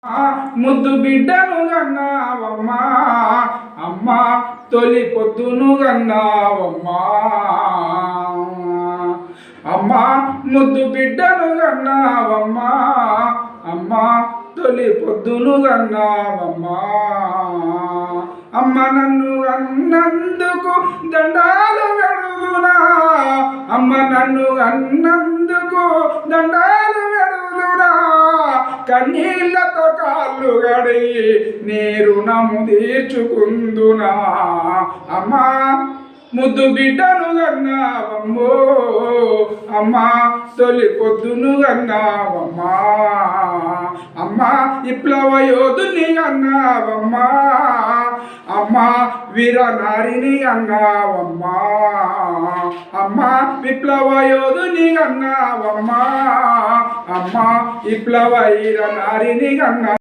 ముద్దు బిడ్డను గన్నావమ్మా అమ్మా తొలి పొద్దును గన్నావమ్మా అమ్మా ముద్దు బిడ్డను గన్నావమ్మా అమ్మా తొలి పొద్దును గన్నావమ్మా అమ్మ నన్ను అన్నందుకు దండాలు వెడుదునా అమ్మ నన్ను అన్నందుకు దండాలు వెడుదునా కన్నీళ్లతో కాళ్ళు గడిగి నీ రుణము తీర్చుకుందునా అమ్మా ముద్దు బిడ్డను గన్నావమ్మో అమ్మా తొలి పొద్దును గన్నావమ్మా అమ్మా విప్లవ యోధుని అన్నావమ్మా అమ్మా వీరనారిని అన్నావమ్మా అమ్మా విప్లవ యోధుని అన్నావమ్మా అమ్మా విప్లవ వీరనారిని అన్నా